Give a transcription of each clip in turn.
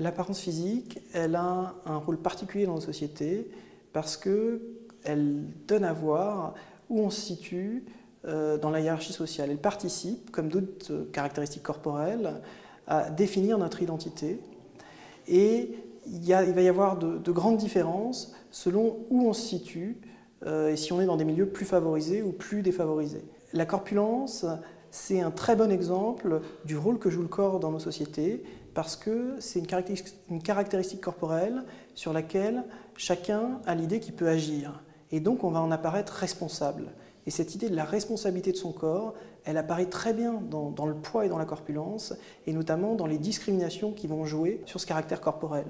L'apparence physique, elle a un rôle particulier dans nos sociétés parce qu'elle donne à voir où on se situe dans la hiérarchie sociale. Elle participe, comme d'autres caractéristiques corporelles, à définir notre identité. Et il va y avoir de grandes différences selon où on se situe et si on est dans des milieux plus favorisés ou plus défavorisés. La corpulence, c'est un très bon exemple du rôle que joue le corps dans nos sociétés parce que c'est une caractéristique corporelle sur laquelle chacun a l'idée qu'il peut agir. Et donc on va en apparaître responsable. Et cette idée de la responsabilité de son corps, elle apparaît très bien dans le poids et dans la corpulence, et notamment dans les discriminations qui vont jouer sur ce caractère corporel.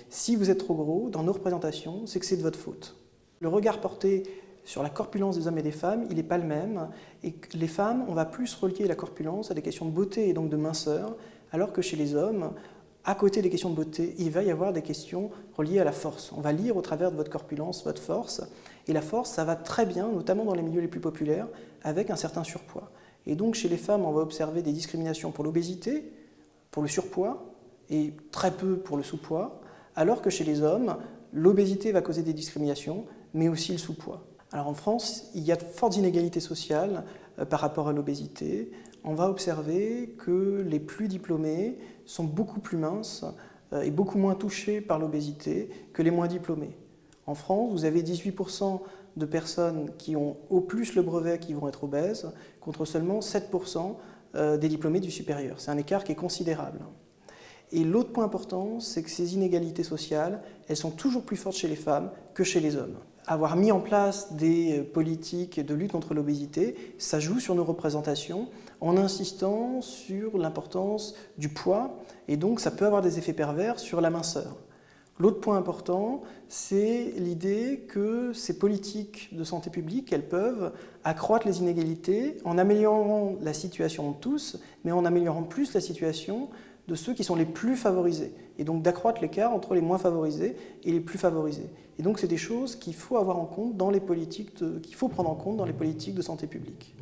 Si vous êtes trop gros, dans nos représentations, c'est que c'est de votre faute. Le regard porté sur la corpulence des hommes et des femmes, il n'est pas le même, et les femmes, on va plus relier la corpulence à des questions de beauté et donc de minceur, alors que chez les hommes, à côté des questions de beauté, il va y avoir des questions reliées à la force. On va lire au travers de votre corpulence votre force, et la force, ça va très bien, notamment dans les milieux les plus populaires, avec un certain surpoids. Et donc chez les femmes, on va observer des discriminations pour l'obésité, pour le surpoids, et très peu pour le sous-poids, alors que chez les hommes, l'obésité va causer des discriminations, mais aussi le sous-poids. Alors en France, il y a de fortes inégalités sociales par rapport à l'obésité. On va observer que les plus diplômés sont beaucoup plus minces et beaucoup moins touchés par l'obésité que les moins diplômés. En France, vous avez 18% de personnes qui ont au plus le brevet qui vont être obèses, contre seulement 7% des diplômés du supérieur. C'est un écart qui est considérable. Et l'autre point important, c'est que ces inégalités sociales, elles sont toujours plus fortes chez les femmes que chez les hommes. Avoir mis en place des politiques de lutte contre l'obésité, ça joue sur nos représentations en insistant sur l'importance du poids, et donc ça peut avoir des effets pervers sur la minceur. L'autre point important, c'est l'idée que ces politiques de santé publique, elles peuvent accroître les inégalités en améliorant la situation de tous, mais en améliorant plus la situation de ceux qui sont les plus favorisés, et donc d'accroître l'écart entre les moins favorisés et les plus favorisés. Et donc c'est des choses qu'il faut avoir en compte dans les politiques, qu'il faut prendre en compte dans les politiques de santé publique.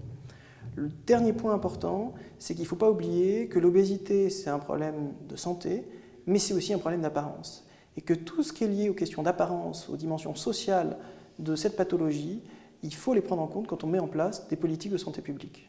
Le dernier point important, c'est qu'il ne faut pas oublier que l'obésité, c'est un problème de santé, mais c'est aussi un problème d'apparence. Et que tout ce qui est lié aux questions d'apparence, aux dimensions sociales de cette pathologie, il faut les prendre en compte quand on met en place des politiques de santé publique.